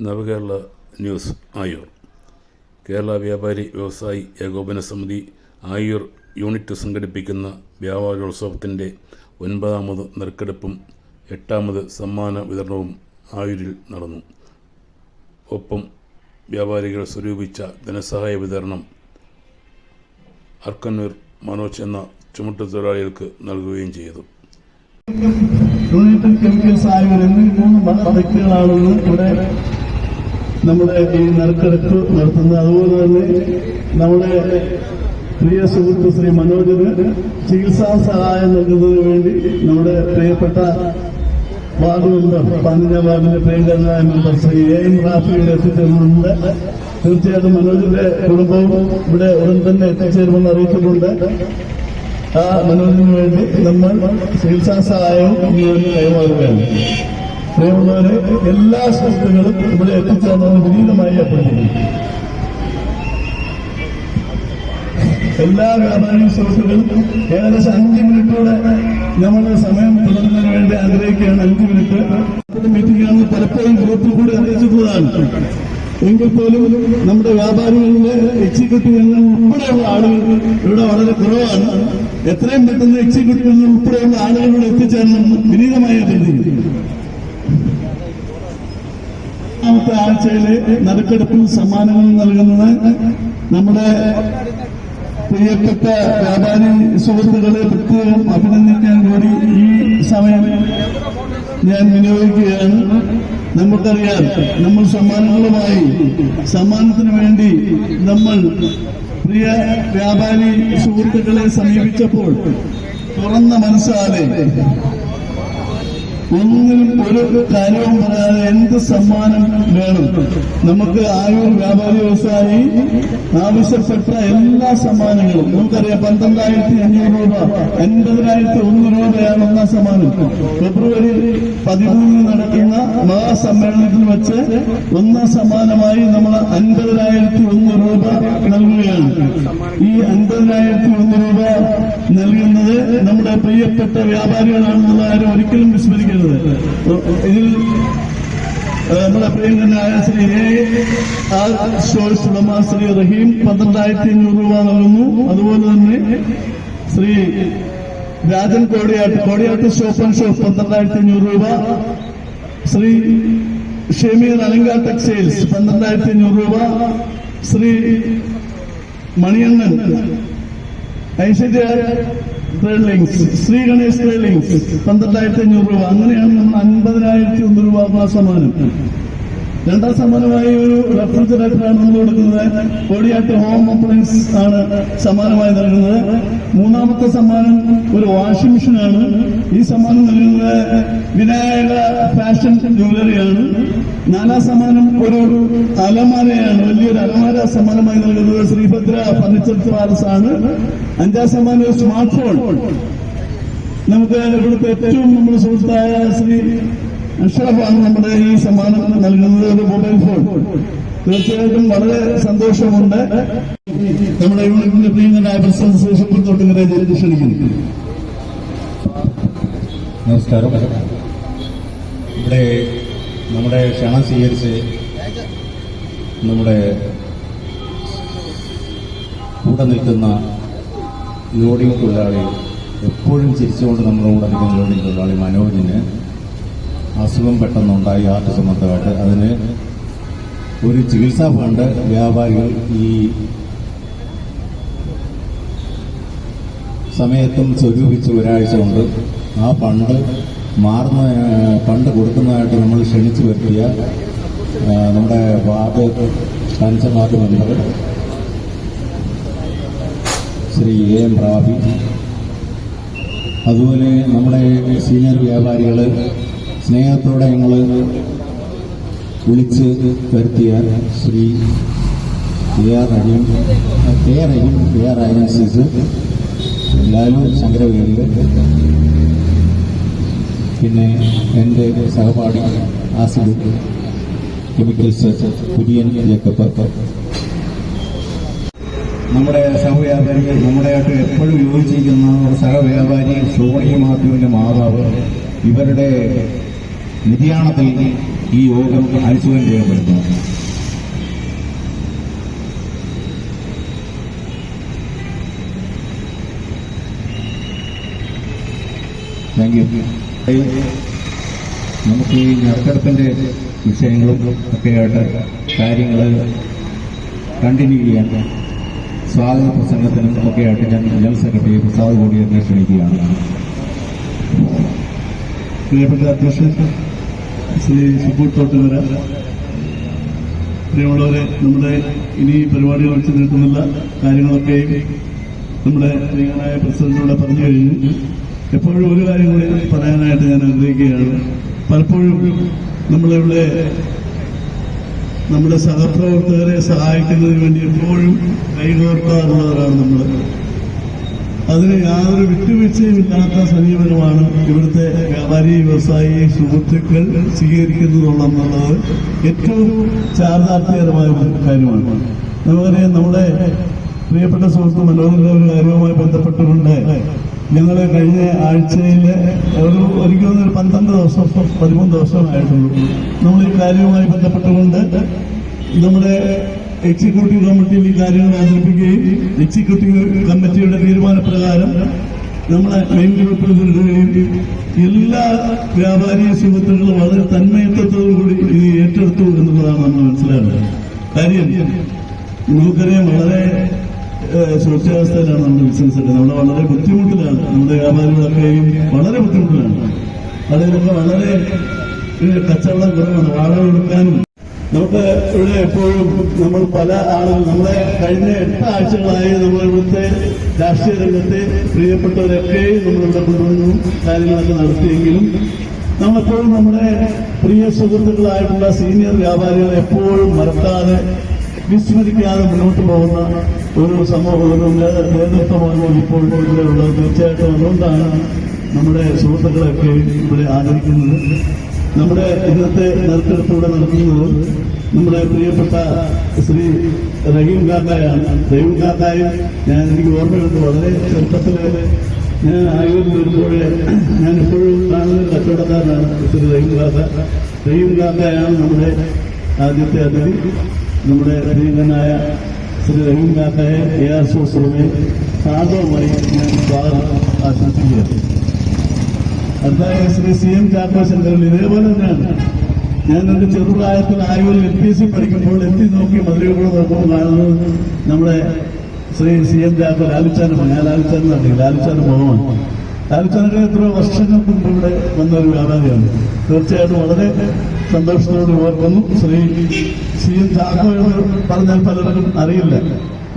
നവകേരള news Ayur. Kerala വ്യാപാരി വ്യവസായി ഏകോപന സമിതി ആയൂർ യൂണിറ്റ് സംഘടിപ്പിക്കുന്ന വ്യാപാരോത്സവത്തിൻ്റെ 9ാമത് നറുക്കെടുപ്പും 8ാമത് സമ്മാന വിതരണവും ആയൂരിൽ നടന്നു. ഒപ്പം വ്യാപാരികൾ സ്വരൂപിച്ച ധനസഹായ വിതരണം അർക്കന്നൂർ മനോജ് എന്ന ചുമട്ടുതൊഴിലാളികൾക്ക് നൽകുകയും ചെയ്തു. യൂണിറ്റ് കെമിക്കൽസ് ആയൂർ എന്നീ 3 വ്യക്തികളാണെന്ന് ഇവിടെ നമ്മുടെ ഈ നറുക്കെടുപ്പ് നടത്തുന്നത്. അതുപോലെ തന്നെ നമ്മുടെ പ്രിയ സുഹൃത്ത് ശ്രീ മനോജിന് ചികിത്സാ സഹായം നൽകുന്നതിന് വേണ്ടി നമ്മുടെ പ്രിയപ്പെട്ട വാർഡ് മെമ്പർ 15ാം വാർഡിന്റെ പ്രിയങ്കരനായ മെമ്പർ ശ്രീ എം റാഫിയുടെ എത്തിച്ചേർന്നുണ്ട്. തീർച്ചയായിട്ടും മനോജിന്റെ കുടുംബവും ഇവിടെ ഉടൻ തന്നെ എത്തിച്ചേരുമെന്ന് അറിയിച്ചിട്ടുണ്ട്. ആ മനോജിന് വേണ്ടി നമ്മൾ ചികിത്സാ സഹായവും കൈമാറുകയാണ്. പ്രിയമുള്ളവരെ, എല്ലാ സുഹൃത്തുക്കളും ഇവിടെ എത്തിച്ചേർന്നത് വിനീതമായി അഭ്യർത്ഥിക്കുന്നു. എല്ലാ വ്യാപാരി സുഹൃത്തുക്കളും ഏകദേശം 5 മിനിറ്റോടെ നമ്മുടെ സമയം തുടങ്ങുന്നതിന് വേണ്ടി ആഗ്രഹിക്കുകയാണ്. 5 മിനിറ്റ് മീറ്റിംഗാണെന്ന് പലപ്പോഴും ഗ്രൂപ്പിൽ കൂടി അറിയിച്ചിട്ടുള്ളതാണ്. എങ്കിൽ പോലും നമ്മുടെ വ്യാപാരികളിലെ എക്സിക്യൂട്ടീവ് അംഗങ്ങൾ ഉൾപ്പെടെയുള്ള ആളുകൾ ഇവിടെ വളരെ കുറവാണ്. എത്രയും പെട്ടെന്ന് എക്സിക്യൂട്ടീവ് അംഗങ്ങൾ ഉൾപ്പെടെയുള്ള ആളുകളോട് എത്തിച്ചേരണമെന്ന് വിനീതമായി അഭ്യർത്ഥിക്കുന്നു. ാമത്തെ ആഴ്ചയിലെ നറുക്കെടുപ്പിൽ സമ്മാനങ്ങൾ നൽകുന്നത് നമ്മുടെ പ്രിയപ്പെട്ട വ്യാപാരി സുഹൃത്തുക്കളെ പ്രത്യേകം അഭിനന്ദിക്കാൻ കൂടി ഈ സമയം ഞാൻ വിനിയോഗിക്കുകയാണ്. നമുക്കറിയാം, നമ്മൾ സമ്മാനത്തിന് വേണ്ടി നമ്മൾ പ്രിയ വ്യാപാരി സുഹൃത്തുക്കളെ സമീപിച്ചപ്പോൾ തുറന്ന മനസ്സാലെ ഒന്നിനും ഒരു കാര്യവും പറയാതെ എന്ത് സമ്മാനം വേണം, നമുക്ക് ആയൂർ വ്യാപാരി വ്യവസായി ആവശ്യപ്പെട്ട എല്ലാ സമ്മാനങ്ങളും നമുക്കറിയാം. 12,500 രൂപ, 50,001 രൂപയാണ് ഒന്നാം സമ്മാനം. ഫെബ്രുവരി 13 നടക്കുന്ന മഹാസമ്മേളനത്തിൽ വെച്ച് ഒന്നാം സമ്മാനമായി നമ്മൾ 50,001 രൂപ നൽകുകയാണ്. ഈ 50,001 രൂപ നൽകുന്നത് നമ്മുടെ പ്രിയപ്പെട്ട വ്യാപാരികളാണെന്നുള്ള കാര്യം ഒരിക്കലും വിസ്മരിക്കരുത്. ഇതിൽ നമ്മുടെ പ്രിയങ്കരനായ ശ്രീ സ്റ്റോഴ്സ് ഉടമ ശ്രീ റഹീം 12,500 രൂപ നൽകുന്നു. അതുപോലെ തന്നെ Shri Rajan Kodiyattu shop and shop 12,500 രൂപ. ശ്രീ ഷെമീർ അലങ്കാർ ടെക്സ്റ്റൈൽസ് 12,500 രൂപ. ശ്രീ മണിയണ്ണൻ ഐശ്വര്യ ട്രേഡിംഗ്സ്, ശ്രീ ഗണേഷ് ട്രേഡിംഗ്സ് 12,500 രൂപ. അങ്ങനെയാണ് നമ്മൾ 50,001 രൂപ സമ്മാനം. 2ാം സമ്മാനമായി ഒരു റെഫ്രിജറേറ്ററാണ് നമ്മൾ കൊടുക്കുന്നത്. കോടിയാട്ട് ഹോം അപ്ലയൻസ് ആണ് സമ്മാനമായി നൽകുന്നത്. 3ാമത്തെ സമ്മാനം ഒരു വാഷിംഗ് മെഷീനാണ്. ഈ സമ്മാനം നൽകുന്നത് വിനായക ഫാഷൻ ജ്വല്ലറിയാണ്. 4ാം സമ്മാനം ഒരു അലമാരയാണ്. വലിയൊരു അലമാര സമ്മാനമായി നൽകുന്നത് ശ്രീഭദ്ര ഫർണിച്ചർ പാലസ് ആണ്. 5ാം സമ്മാനം ഒരു സ്മാർട്ട് ഫോൺ. നമുക്ക് ഇവിടുത്തെ ഏറ്റവും നമ്മുടെ സുഹൃത്തായ ശ്രീ അഷ്റഫാണ് നമ്മുടെ ഈ സമ്മാനം നൽകുന്നത്, ഒരു മൊബൈൽ ഫോൺ. തീർച്ചയായിട്ടും വളരെ സന്തോഷമുണ്ട്. നമ്മുടെ യൂണിറ്റിന്റെ പ്രിയങ്കരനായ പ്രസിഡന്റ് തൊട്ടുകരെ ക്ഷണിക്കുന്നു. നമസ്കാരം. ഇവിടെ നമ്മുടെ ക്ഷണം സ്വീകരിച്ച് നമ്മുടെ കൂടെ നിൽക്കുന്ന ലോഡിംഗ് തൊഴിലാളി, എപ്പോഴും ചിരിച്ചുകൊണ്ട് നമ്മുടെ കൂടെ നിൽക്കുന്ന ലോഡിംഗ് തൊഴിലാളി മനോജിന് അസുഖം പെട്ടെന്നുണ്ടായി, ഹാർട്ട് സംബന്ധമായിട്ട്. അതിന് ഒരു ചികിത്സാ ഫണ്ട് വ്യാപാരികൾ ഈ സമയത്തും സ്വരൂപിച്ച് ഒരാഴ്ച കൊണ്ട് ആ ഫണ്ട് കൊടുക്കുന്നതായിട്ട് നമ്മൾ ക്ഷണിച്ചു വരുത്തിയ നമ്മുടെ വാർഡ് പഞ്ചവാർഡ് മെമ്പർ ശ്രീ എം റാഫി, അതുപോലെ നമ്മുടെ സീനിയർ വ്യാപാരികൾ സ്നേഹത്തോടെ ഞങ്ങൾ വിളിച്ച് വരുത്തിയ Shri K R agencies, Lalu Sankaraveli, പിന്നെ എൻ്റെ സഹപാഠി ആസിഡ് കെമിക്കൽസ് കുര്യൻ ജേക്കബ്, നമ്മുടെ സഹവ്യാപാരികൾ, നമ്മുടെയായിട്ട് എപ്പോഴും യോജിച്ചിരിക്കുന്ന സഹവ്യാപാരി ഷോണി മാത്യുവിൻ്റെ മാതാവ്, ഇവരുടെ നിര്യാണത്തിൽ ഈ യോഗം ആശുപത്രി രേഖപ്പെടുത്തുന്നു. Thank you. നമുക്ക് ഈ നറുക്കെടുപ്പിന്റെ വിഷയങ്ങളും ഒക്കെയായിട്ട് കാര്യങ്ങൾ കണ്ടിന്യൂ ചെയ്യാൻ സ്വാഗത പ്രസംഗത്തിനും ഒക്കെയായിട്ട് ഞാൻ ജനറൽ സെക്രട്ടറി പ്രസാദ് കോടിയേറ്റിനെ ക്ഷണിക്കുകയാണ്. പ്രിയപ്പെട്ട അധ്യക്ഷൻ ശ്രീ ഷിബു തോട്ടുകര, പ്രിയമുള്ളവരെ, നമ്മുടെ ഇനി പരിപാടികൾ വെച്ച് നിൽക്കുന്നില്ല കാര്യങ്ങളൊക്കെയും നമ്മുടെ പ്രിയനായ പ്രസിഡന്റിലൂടെ പറഞ്ഞു കഴിഞ്ഞു. എപ്പോഴും ഒരു കാര്യം കൂടി പറയാനായിട്ട് ഞാൻ ആഗ്രഹിക്കുകയാണ്. പലപ്പോഴും നമ്മളിവിടെ നമ്മുടെ സഹപ്രവർത്തകരെ സഹായിക്കുന്നതിന് വേണ്ടി എപ്പോഴും കൈകോർക്കാറുള്ളവരാണ് നമ്മൾ. അതിന് യാതൊരു വിട്ടുവീഴ്ചയും ഇല്ലാത്ത സമീപനമാണ് ഇവിടുത്തെ വ്യാപാരി വ്യവസായി സുഹൃത്തുക്കൾ സ്വീകരിക്കുന്നതുള്ളത് ഏറ്റവും ചാരിതാർത്ഥ്യകരമായ കാര്യമാണ്. നമുക്കറിയാം, നമ്മുടെ പ്രിയപ്പെട്ട സുഹൃത്ത് മനോഹരന്റെ ഒരു കാര്യവുമായി ബന്ധപ്പെട്ടുകൊണ്ട് ഞങ്ങൾ കഴിഞ്ഞ ആഴ്ചയിൽ ഒരിക്കലും 12 ദിവസം 13 ദിവസമായിട്ടുള്ളൂ നമ്മൾ ഈ കാര്യവുമായി ബന്ധപ്പെട്ടുകൊണ്ട് നമ്മുടെ എക്സിക്യൂട്ടീവ് കമ്മിറ്റിയിൽ ഈ കാര്യങ്ങൾ അവതരിപ്പിക്കുകയും എക്സിക്യൂട്ടീവ് കമ്മിറ്റിയുടെ തീരുമാനപ്രകാരം നമ്മളെ മെയിൻ ഗ്രൂപ്പിൽ നിൽക്കുകയും എല്ലാ വ്യാപാരി സുഹൃത്തുക്കളും വളരെ തന്മയത്വത്തോടുകൂടി ഇത് ഏറ്റെടുത്തു എന്നുള്ളതാണ് നമ്മൾ മനസ്സിലാക്കുന്നത്. കാര്യം നമുക്കറിയാം, വളരെ ശോച്യാവസ്ഥയിലാണ് നമ്മുടെ ബിസിനസ് ഒക്കെ. നമ്മുടെ വളരെ ബുദ്ധിമുട്ടിലാണ്, നമ്മുടെ വ്യാപാരികളൊക്കെയും വളരെ ബുദ്ധിമുട്ടിലാണ്. അതിലൊക്കെ വളരെ കച്ചവടം കുറവാണ്. വാടക കൊടുക്കാനും നമുക്ക് ഇവിടെ എപ്പോഴും നമ്മൾ പല ആളുകൾ നമ്മളെ കഴിഞ്ഞ 8 ആഴ്ചകളായി നമ്മളിവിടുത്തെ രാഷ്ട്രീയ രംഗത്തെ പ്രിയപ്പെട്ടവരൊക്കെയും നമ്മളിവിടെ കൊണ്ടുവന്നു കാര്യങ്ങളൊക്കെ നടത്തിയെങ്കിലും നമ്മളെപ്പോഴും നമ്മുടെ പ്രിയ സുഹൃത്തുക്കളായിട്ടുള്ള സീനിയർ വ്യാപാരികളെ എപ്പോഴും മറക്കാതെ വിസ്മരിക്കാതെ മുന്നോട്ട് പോകുന്ന ഒരു സമൂഹം, ഒരു നേതൃത്വമാണ് ഇപ്പോൾ ഇവിടെ ഉള്ളത്. തീർച്ചയായിട്ടും അതുകൊണ്ടാണ് നമ്മുടെ സുഹൃത്തുക്കളെയൊക്കെ ഇവിടെ ആദരിക്കുന്നത്. നമ്മുടെ ഇന്നത്തെ നറുക്കെടുപ്പിലൂടെ നടത്തുന്നത് നമ്മുടെ പ്രിയപ്പെട്ട ശ്രീ റഹീം കാക്കയാണ്. റഹീം കാക്കായും എനിക്ക് ഓർമ്മയുണ്ട്, വളരെ ചെറുപ്പത്തിൽ ഞാൻ ആയൂരിൽ വരുമ്പോൾ ഞാൻ എപ്പോഴും കാണുന്ന കച്ചവടക്കാരനാണ് ശ്രീ റഹീം കാക്ക. റഹീം കാക്കയാണ് നമ്മുടെ ആദ്യത്തെ അതിഥി. നമ്മുടെ പ്രിയങ്കനായ ശ്രീ റഹീം കാക്കയെ AR സോസറുമെ സാധവുമായി ഞാൻ സ്വാഗതം ആശംസിക്കുകയാണ്. അടുത്തായ ശ്രീ CM ചാക്കോ സെന്ററിൽ ഇതേപോലെ തന്നെയാണ്. ഞാൻ എന്റെ ചെറുപ്രായത്തിൽ ആയൂരിൽ LPC പഠിക്കുമ്പോൾ എത്തി നോക്കി മധുരയോട് നോക്കുമ്പോൾ കാണുന്നത് നമ്മുടെ ശ്രീ CM ചാക്കോ ലാലുച്ചാനും. ഞാൻ ലാലുച്ചാനും അറിയില്ല, ലാലുച്ചാനും മോഹമാണ്. ലാലുച്ചാനൊക്കെ എത്രയോ വർഷങ്ങൾക്ക് മുമ്പ് ഇവിടെ വന്നൊരു വ്യാപാരിയാണ്. തീർച്ചയായിട്ടും വളരെ സന്തോഷത്തോട് ഓർക്കുന്നു. ശ്രീ CM ചാക്കോ എന്ന് പറഞ്ഞാൽ പലർക്കും അറിയില്ല.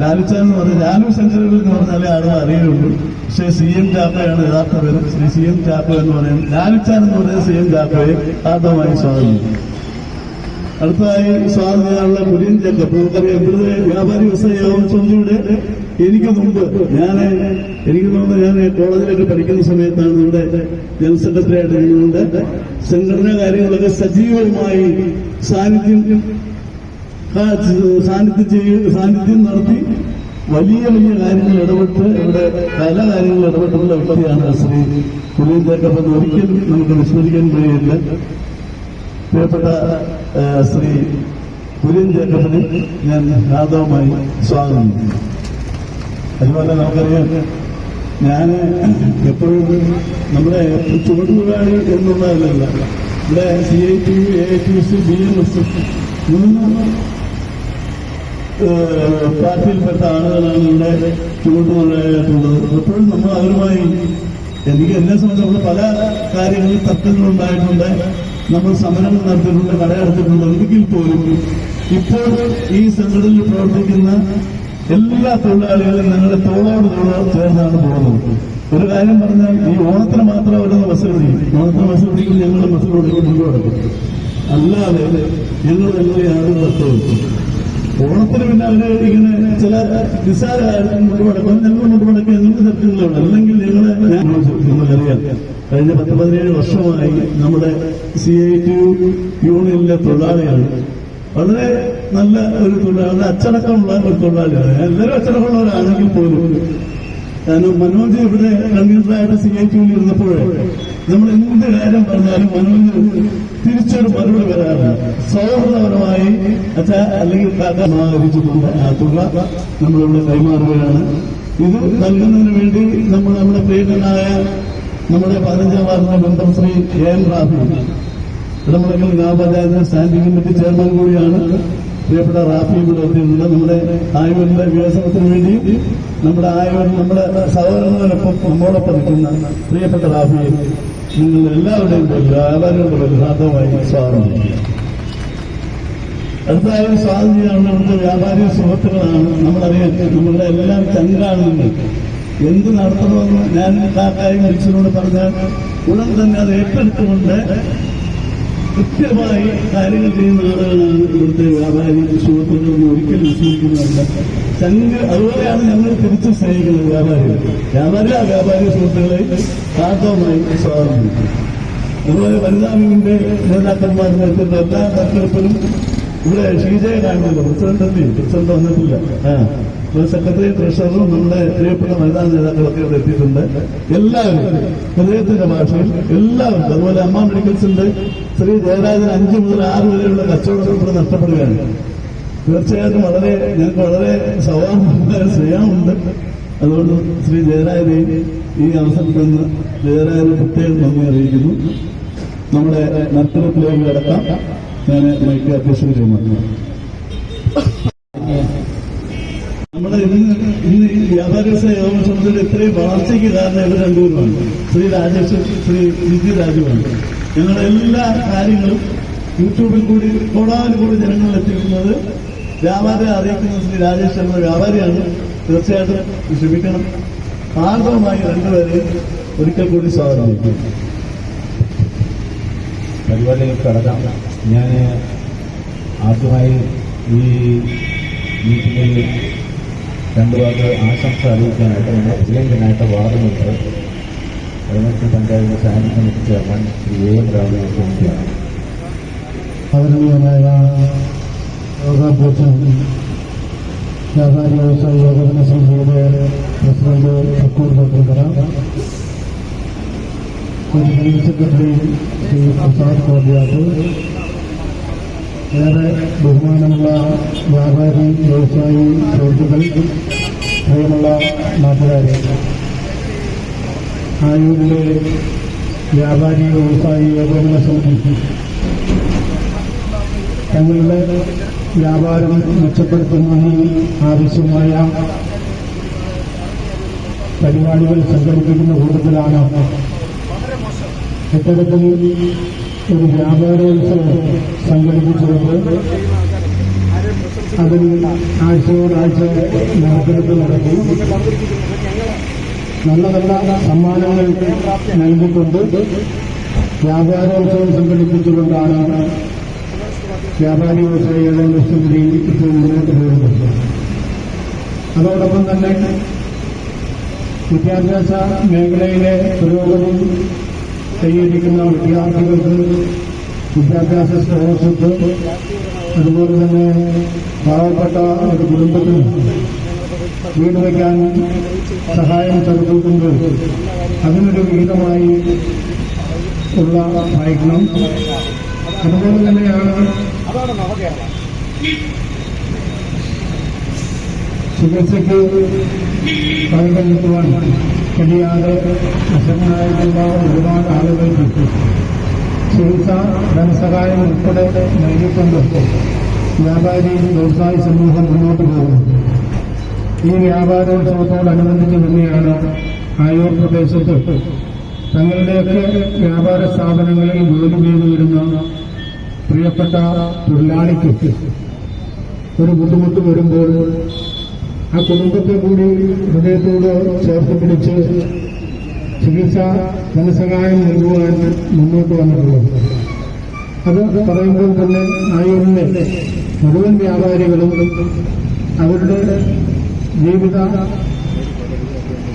ലാലുച്ചാൻ എന്ന് പറഞ്ഞാൽ ലാലു സെഞ്ചുറികൾ എന്ന് പറഞ്ഞാലേ ആളുകൾ അറിയുള്ളൂ. പക്ഷേ CM ചാക്കോയാണ് യഥാർത്ഥ പേര്. ശ്രീ CM ചാക്കോ എന്ന് പറയുന്നത് ലാലുച്ചാൻ എന്ന് പറയുന്നത് CM ചാക്കോയെ ആദ്യമായി സ്വാഗതം. അടുത്തതായി സ്വാഗതം ചെയ്യാനുള്ള കുര്യൻ ജേക്കബ്. നമുക്കറിയാം, ഇവിടുത്തെ വ്യാപാരി വ്യവസായ സമിതിയുടെ എനിക്ക് മുമ്പ് എനിക്ക് തോന്നുന്നു ഞാൻ കോളേജിലൊക്കെ പഠിക്കുന്ന സമയത്താണ് നമ്മുടെ ജനറൽ സെക്രട്ടറി ആയിട്ട് നിന്നുകൊണ്ട് സംഘടനാ കാര്യങ്ങളൊക്കെ സജീവമായി സാന്നിധ്യം നടത്തി വലിയ കാര്യങ്ങൾ ഇടപെട്ട് ഇവിടെ പല കാര്യങ്ങൾ ഇടപെട്ടുള്ള വ്യക്തിയാണ് ശ്രീ കുര്യൻ ജേക്കബ് എന്ന് ഒരിക്കലും നമുക്ക് വിസ്മരിക്കാൻ കഴിയില്ല. പ്രിയപ്പെട്ട ശ്രീ കുര്യൻ ജേക്കബിന് ഞാൻ ഹാർദവമായി സ്വാഗതം ചെയ്യുന്നു. അതുപോലെ നമുക്കറിയാം, ഞാൻ എപ്പോഴും നമ്മുടെ ചുവടുതൊഴിലാളി എന്നുള്ളതല്ല, ഇവിടെ CITU, AITUC, BMS 3 പാർട്ടിയിൽപ്പെട്ട ആളുകളാണ് ഇവിടെ ചുവടുതൊഴിലാളിയായിട്ടുള്ളത്. എപ്പോഴും നമ്മൾ അവരുമായി എന്നെ സംബന്ധിച്ച് നമ്മൾ പല കാര്യങ്ങളിൽ തർക്കങ്ങളുണ്ടായിട്ടുണ്ട്, നമ്മൾ സമരങ്ങൾ നടത്തിയിട്ടുണ്ട്, കടയടച്ചിട്ടുണ്ട്. എങ്കിൽ പോലും ഇപ്പോൾ ഈ സംഘടനയിൽ പ്രവർത്തിക്കുന്ന എല്ലാ തൊഴിലാളികളും ഞങ്ങളുടെ തോളോട് ചേർന്നാണ് പോകുന്നത്. ഒരു കാര്യം പറഞ്ഞാൽ, ഈ ഓണത്തിന് മാത്രം അവരൊന്ന് ബസ് പിടിക്കും. ഓണത്തിന് ബസ് പിടിക്കും, ഞങ്ങളുടെ ബസ് കൊണ്ടുപോകും. അല്ലാതെ ഞങ്ങൾ യാതൊരു ബസ്സും ഓണത്തിന് പിന്നെ അവര് ഇങ്ങനെ ചില നിസ്സാര കാര്യങ്ങൾ കൊണ്ടുപടക്കും. ഞങ്ങൾ കൊണ്ടുപടക്കുക എന്നുള്ള തരത്തിലുള്ളതാണ്. അല്ലെങ്കിൽ നിങ്ങൾക്കറിയാം, കഴിഞ്ഞ 10-17 വർഷമായി നമ്മുടെ CITU യൂണിയനിലെ തൊഴിലാളിയാണ്. വളരെ നല്ല ഒരു തൊഴിലാളി, അച്ചടക്കമുള്ള ഒരു തൊഴിലാളിയാണ്. എല്ലാവരും അച്ചടക്കമുള്ളവരാണെങ്കിൽ പോലും കാരണം മനോജ് ഇവിടെ കൺവീനറായിട്ട് CITയിൽ ഇരുന്നപ്പോഴേ നമ്മൾ എന്ത് കാര്യം പറഞ്ഞാലും മനോജ് തിരിച്ചൊരു മറുപടി വരാറില്ല. സൗഹൃദപരമായി അല്ലെങ്കിൽ സമാഹരിച്ചിട്ടുണ്ട്. ആ തുക നമ്മളിവിടെ കൈമാറുകയാണ്. ഇത് നൽകുന്നതിന് വേണ്ടി നമ്മുടെ പ്രിയനായ നമ്മുടെ 15ാം വാർഡിന്റെ മെമ്പർ ശ്രീ AM റാഫി, ഇടമുളക്കൽ ഗ്രാമപഞ്ചായത്ത് സ്റ്റാൻഡിംഗ് കമ്മിറ്റി ചെയർമാൻ കൂടിയാണ്. പ്രിയപ്പെട്ട റാഫി ഇവിടെ എത്തിയിട്ടുണ്ട്. നമ്മുടെ ആയുവിന്റെ വികസനത്തിന് വേണ്ടി നമ്മുടെ സഹോദരങ്ങളൊപ്പം നമ്മോടൊപ്പം നിൽക്കുന്ന പ്രിയപ്പെട്ട റാഫിയെ നിങ്ങൾ എല്ലാവരുടെയും പേരിൽ വ്യാപാരികളുടെ പേരിൽ ഹാർദവമായി സ്വാഗതം ചെയ്യുക. അടുത്തായി സ്വാഗതം ചെയ്യാനുള്ള ഇവിടുത്തെ വ്യാപാരി സുഹൃത്തുക്കളാണ്. നമ്മളറിയാം, നമ്മളുടെ എല്ലാം ചങ്കാണെന്ന് എന്ത് നടത്തണമെന്ന് ഞാൻ കാക്കായി മനുഷ്യനോട് പറഞ്ഞാൽ ഉടൻ തന്നെ അത് ഏറ്റെടുത്തുകൊണ്ട് കൃത്യമായി കാര്യങ്ങൾ ചെയ്യുന്ന ആളുകളാണ് ഇവിടുത്തെ വ്യാപാരി സുഹൃത്തുക്കളെന്ന് ഒരിക്കലും വിശ്വസിക്കുന്നുണ്ട്. അതുപോലെയാണ് ഞങ്ങൾ തിരിച്ചു സ്നേഹിക്കുന്നത് വ്യാപാരി സുഹൃത്തുക്കളെ കാർത്തവമായി സ്വാഗതം ചെയ്യും. അതുപോലെ വനിതാ വിങ്ങിന്റെ നേതാക്കന്മാർ നേതൃത്വ എല്ലാ തെരഞ്ഞെടുപ്പിലും ഇവിടെ ഷീജയെ കാണുന്നില്ല. പ്രസിഡന്റ് വന്നിട്ടില്ല. സെക്രട്ടറി ട്രഷററും നമ്മുടെ പ്രിയപ്പെട്ട വനിതാ നേതാക്കളൊക്കെ ഇവിടെ എത്തിയിട്ടുണ്ട്. എല്ലാവരും ഹൃദയത്തിന്റെ ഭാഷയിൽ എല്ലാവരും. അതുപോലെ അമ്മ മെഡിക്കൽസിന്റെ ശ്രീ ജയരാജൻ 5 മുതൽ 6 വരെയുള്ള കച്ചവടം ഇവിടെ നഷ്ടപ്പെടുകയാണ്. തീർച്ചയായിട്ടും ഞങ്ങൾക്ക് വളരെ സൗഹാർദ്ദമായ സ്നേഹമുണ്ട്. അതുകൊണ്ട് ശ്രീ ജയരാജനെയും ഈ അവസരത്തിൽ നിന്ന് ജയരാജന് പ്രത്യേകം നന്ദി അറിയിക്കുന്നു. നമ്മുടെ നറുക്കെടുപ്പിലേക്ക് കിടക്കാം. ഞാൻ മൈക്ക് അധ്യക്ഷൻ ചെയ്യുന്നു. നമ്മുടെ ഇന്ന് ഈ വ്യാപാരി വ്യവസായ യോഗം സംബന്ധിച്ച് ഇത്രയും വളർച്ചയ്ക്ക് കാരണം ഇവർ രണ്ടുപേരുമാണ്. ശ്രീ രാജേഷ്, ശ്രീ വിജി രാജുവാണ്. ഞങ്ങളുടെ എല്ലാ കാര്യങ്ങളും യൂട്യൂബിൽ കൂടി കോടാനുകൂടി ജനങ്ങളിൽ എത്തിക്കുന്നത് വ്യാപാരിയെ അറിയിക്കുന്ന ശ്രീ രാജേഷ് എന്ന വ്യാപാരിയാണ്. തീർച്ചയായിട്ടും ക്ഷമിക്കണം. ആർദ്രമായി രണ്ടുപേരെയും ഒരിക്കൽ കൂടി സ്വാഗതം ചെയ്യും. പരിപാടിയിൽ കടക്കാം. ഞാൻ ആദ്യമായി ഈ മീറ്റിംഗിൽ 2 വാക്ക് ആശംസ അറിയിക്കാനായിട്ട് നമ്മുടെ പ്രിയങ്കനായിട്ട് ward member Edamulakkal panchayat standing committee chairman Shri AM റാഫിയെ ക്ഷണിക്കുകയാണ്. ആദരണീയമായ യോഗാധ്യക്ഷൻ വ്യാപാരി വ്യവസായ ഏകോപന സമിതിയുടെ president Shakkoor Bakkar, general secretary Shri Prasad Kodiyattu, ഏറെ ബഹുമാനമുള്ള വ്യാപാരി വ്യവസായി സുഹൃത്തുക്കൾ, പ്രിയമുള്ള നാട്ടുകാരെ, ആയൂരിലെ വ്യാപാരി വ്യവസായി ഏകോപന സമിതി തങ്ങളുടെ വ്യാപാരം മെച്ചപ്പെടുത്തുന്നതിന് ആവശ്യമായ പരിപാടികൾ സംഘടിപ്പിക്കുന്ന കൂട്ടത്തിലാണ് ഇത്തരത്തിൽ ഒരു വ്യാപാരോത്സവം സംഘടിപ്പിച്ചുകൊണ്ട് അതിൽ ആഴ്ചയോടാഴ്ച നറുക്കെടുപ്പ് നടത്തി നല്ല നല്ല സമ്മാനങ്ങൾ നൽകിക്കൊണ്ട് വ്യാപാരോത്സവം സംഘടിപ്പിച്ചുകൊണ്ടാണ് വ്യാപാരി വ്യവസായ ഏകോപന സമിതി ഇപ്പോൾ മുന്നോട്ട് പോകുന്നത്. അതോടൊപ്പം തന്നെ വിദ്യാഭ്യാസ മേഖലയിലെ പുരോഗതി കൈവരിക്കുന്ന വിദ്യാർത്ഥികൾക്ക് വിദ്യാഭ്യാസ സ്കോളർഷിപ്പ്, അതുപോലെ തന്നെ പാവപ്പെട്ട ഒരു കുടുംബത്തിന് വീട് വയ്ക്കാൻ സഹായം ചെറുതുകൊണ്ട് അതിനൊരു വിഹിതമായി ഉള്ള പ്രയത്നം, അതുപോലെ തന്നെയാണ് ചികിത്സയ്ക്ക് പങ്കെടുക്കുവാൻ കഴിയാതെ അശക്തനായിട്ടുള്ള ഒരുപാട് ആളുകൾക്ക് ചികിത്സ ധനസഹായം ഉൾപ്പെടെ നൽകിക്കൊണ്ട് വ്യാപാരി വ്യവസായ സമൂഹം മുന്നോട്ട് പോകുന്നു. ഈ വ്യാപാരോത്സവത്തോടനുബന്ധിച്ച് തന്നെയാണ് ആയൂർ പ്രദേശത്ത് തങ്ങളുടെയൊക്കെ വ്യാപാര സ്ഥാപനങ്ങളിൽ ജോലി ചെയ്തു വരുന്ന പ്രിയപ്പെട്ട തൊഴിലാളിക്ക് ഒരു ബുദ്ധിമുട്ട് വരുമ്പോൾ ആ കുടുംബത്തെ കൂടി ഹൃദയത്തോട് ചേർത്ത് പിടിച്ച് ചികിത്സാ ധനസഹായം നൽകുവാൻ മുന്നോട്ട് വന്നിട്ടുള്ളത്. അത് പറയുമ്പോൾ തന്നെ ആയൂരിലെ മുഴുവൻ വ്യാപാരികളും അവരുടെ ജീവിത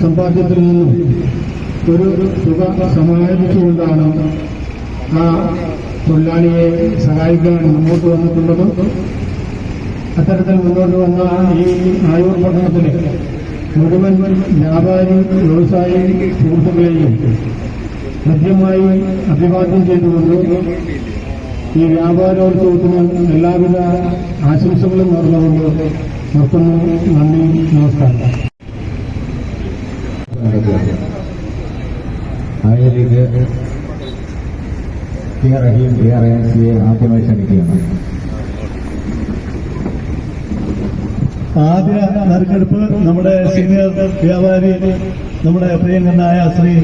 സമ്പാദ്യത്തിൽ നിന്നും ഒരു തുക സമാഹരിച്ചുകൊണ്ടാണ് ആ തൊഴിലാളിയെ സഹായിക്കാൻ മുന്നോട്ട് വന്നിട്ടുള്ളത്. അത്തരത്തിൽ മുന്നോട്ട് വന്ന ഈ ആയൂർ പട്ടണത്തിലെ മുഴുവൻ വ്യാപാരി വ്യവസായി സുഹൃത്തുക്കളെയും ഹൃദ്യമായി അഭിവാദ്യം ചെയ്തുകൊണ്ട് ഈ വ്യാപാരോത്സവത്തിന് എല്ലാവിധ ആശംസകളും നേർന്നുകൊണ്ട് നിർത്തുന്നു. നന്ദി, നമസ്കാരം. ആയതിലേക്ക് റഹീം ARANCയെ ആദ്യമായി ക്ഷണിക്കുകയാണ്. ആദ്യ നറുക്കെടുപ്പ് നമ്മുടെ സീനിയർ വ്യാപാരി നമ്മുടെ പ്രിയങ്കരനായ ശ്രീ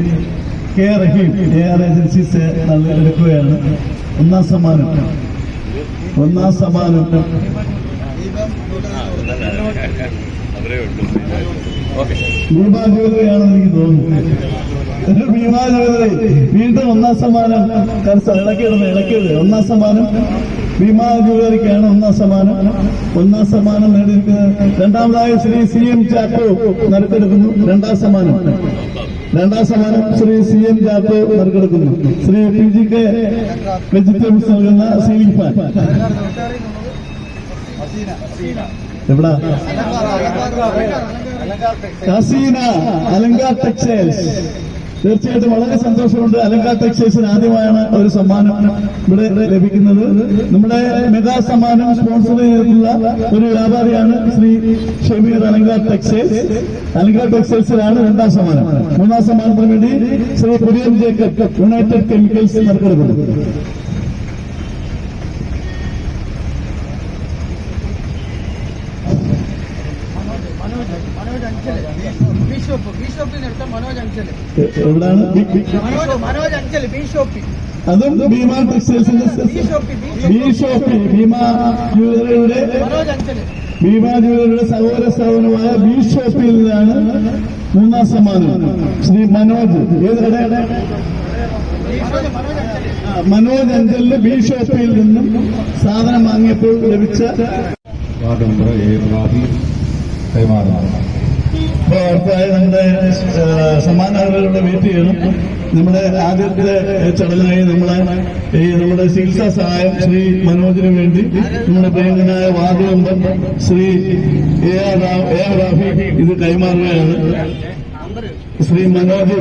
കെ റഹീം AR ഏജൻസീസ് എടുക്കുകയാണ്. ഒന്നാം സമ്മാനം ഭീമാ ജ്വല്ലറിയാണെന്ന് എനിക്ക് തോന്നുന്നു. ഭീമാ ജ്വല്ലറി വീണ്ടും ഒന്നാം സമ്മാനം ഇളക്കിയത് ഒന്നാം സമ്മാനം ഭീമാ ജ്വല്ലറിക്കാണ് ഒന്നാം സമ്മാനം നേടിയിരിക്കുന്നത്. രണ്ടാമതായി ശ്രീ CM ചാക്കോ നറുക്കെടുക്കുന്നു. രണ്ടാം സമ്മാനം ശ്രീ CM ചാക്കോ നറുക്കെടുക്കുന്നു. ശ്രീ PGK വെജിറ്റബിൾസ് നൽകുന്ന സീലിംഗ് ഫാൻ എവിടാ? ഹസീന അലങ്കാർ ടെക്സ്റ്റൈൽസ്. തീർച്ചയായിട്ടും വളരെ സന്തോഷമുണ്ട്. അലങ്കാർ ടെക്സ്റ്റൈൽസിന് ആദ്യമായാണ് ഒരു സമ്മാനം ഇവിടെ ലഭിക്കുന്നത്. നമ്മുടെ മെഗാ സമ്മാനം സ്പോൺസർ ചെയ്തിട്ടുള്ള ഒരു വ്യാപാരിയാണ് ശ്രീ ഷമീർ. അലങ്കാർ ടെക്സ്റ്റൈൽസിലാണ് രണ്ടാം സമ്മാനം. മൂന്നാം സമ്മാനത്തിന് വേണ്ടി ശ്രീ കുര്യൻ ജേക്കബ് യുണൈറ്റഡ് കെമിക്കൽസ് നറുക്കെടുക്കുന്നു. എവിടാണ്? അതും ഭീമാ ടെക്സ്റ്റൈൽസിന്റെ ഭീമാ ജ്വല്ലറിയുടെ സഹോദര സ്ഥാപനമായ ബിഷോപ്പിൽ നിന്നാണ് മൂന്നാം സമ്മാനം. ശ്രീ മനോജ്. ഏത് കടയുടെ? മനോജ് അഞ്ചലിന് ബിഷോപ്പിൽ നിന്നും സാധനം വാങ്ങിയപ്പോൾ ലഭിച്ച വാർഡ് മെമ്പർ കൈമാറുന്നു. ഇപ്പോൾ അടുത്തായി നമ്മുടെ സമ്മാനങ്ങളുടെ വെയിറ്റ് ചെയ്യണം. നമ്മുടെ ആദ്യത്തെ ചടങ്ങായി നമ്മുടെ ചികിത്സാ സഹായം ശ്രീ മനോജിന് വേണ്ടി നമ്മുടെ പ്രിയങ്കരനായ ward member Shri AR Rafi ഇത് കൈമാറുകയാണ്. ശ്രീ മനോജ്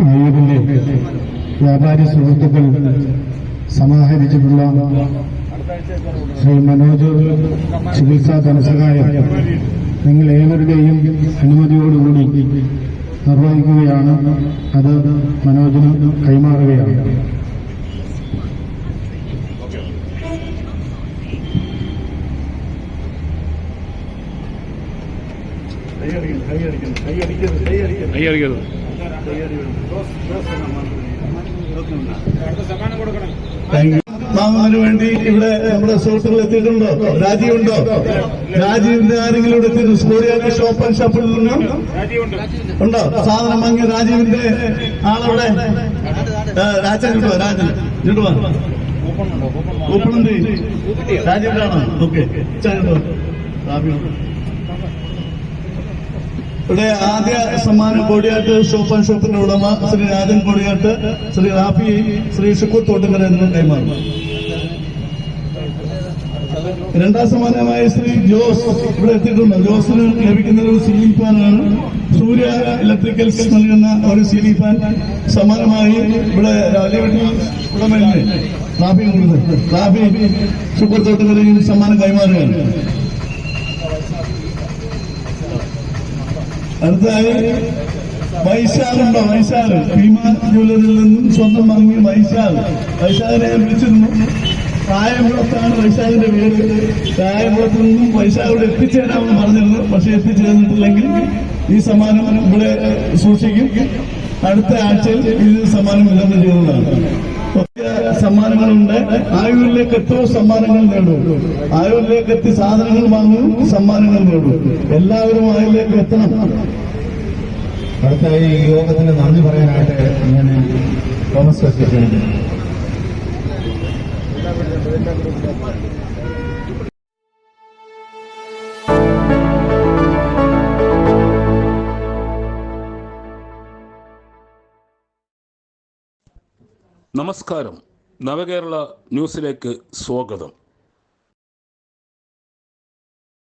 ആയുധിന്റെ വ്യാപാരി സുഹൃത്തുക്കൾ സമാഹരിച്ചിട്ടുള്ള ശ്രീ മനോജ് ചികിത്സാ ധനസഹായം നിങ്ങൾ ഏവരുടെയും അനുമതിയോടുകൂടി നിർവഹിക്കുകയാണ്. അത് മനോജിന് കൈമാറുകയാണ്. വാങ്ങുന്നതിന് വേണ്ടി ഇവിടെ നമ്മുടെ സുഹൃത്തുക്കൾ എത്തിയിട്ടുണ്ടോ? രാജീവുണ്ടോ? രാജീവിന്റെ ആരെങ്കിലും ഇവിടെ എത്തിയിട്ടുണ്ട്? സ്കൂളിയാക്കി ഷോപ്പ് ആൻഡ് ഷോപ്പിൽ നിന്നും ഉണ്ടോ? സാധനം വാങ്ങിയ രാജീവിന്റെ ആളവിടെ രാജൻ കിട്ടുവാ? രാജൻ കിട്ടുവാ? കൂപ്പണുണ്ട് രാജീവിന്റെ ആണോ? ഓക്കെ. ഇവിടെ ആദ്യ സമ്മാനം കോടിയാട്ട് ഷോപ്പ് ആൻഡ് ഷോപ്പിന്റെ ഉടമ ശ്രീ രാജൻ കോടിയാട്ട്, ശ്രീ റാഫി, ശ്രീ ഷുക്കൂർ തോട്ടുകര എന്നിവർ കൈമാറും. രണ്ടാം സമ്മാനമായ ശ്രീ ജോസ് ഇവിടെ എത്തിയിട്ടുണ്ട്. ജോസിന് ലഭിക്കുന്ന ഒരു സീലിംഗ് ഫാനാണ്. സൂര്യ ഇലക്ട്രിക്കൽസ് നൽകുന്ന ഒരു സീലിംഗ് ഫാൻ സമ്മാനമായി ഇവിടെ ഉടമയിലെ റാഫി ഷുക്കൂർ തോട്ടുകരയും സമ്മാനം കൈമാറുകയാണ്. അടുത്തതായി വൈശാലുണ്ടോ? വൈശാല് ഭീമാ ജ്വല്ലറിയിൽ നിന്നും സ്വന്തം വാങ്ങിയ വൈശാലിനെ വിളിച്ചിരുന്നു. കായംകുളത്താണ് വൈശാലിന്റെ വീട്. കായംകുളത്ത് നിന്നും വൈശാലിവിടെ എത്തിച്ചേരാമെന്ന് പറഞ്ഞിരുന്നു. പക്ഷെ എത്തിച്ചേർന്നിട്ടില്ലെങ്കിൽ ഈ സമ്മാനം ഇവിടെ സൂക്ഷിക്കും. അടുത്ത ആഴ്ചയിൽ ഈ സമ്മാനം വിതരണം ചെയ്യുന്നതാണ്. സമ്മാനങ്ങളുണ്ട്. ആയൂരിലേക്ക് എത്രയോ സമ്മാനങ്ങൾ നേടും. ആയൂരിലേക്ക് എത്തി സാധനങ്ങൾ വാങ്ങും, സമ്മാനങ്ങൾ നേടും. എല്ലാവരും ആയൂരിലേക്ക് എത്തണം. അടുത്തായി ഈ യോഗത്തിന് നന്ദി പറയാനായിട്ട് ഞാൻ തോമസ് ക്ഷണിക്കുന്നു. നമസ്കാരം. നവകേരള ന്യൂസിലേക്ക് സ്വാഗതം.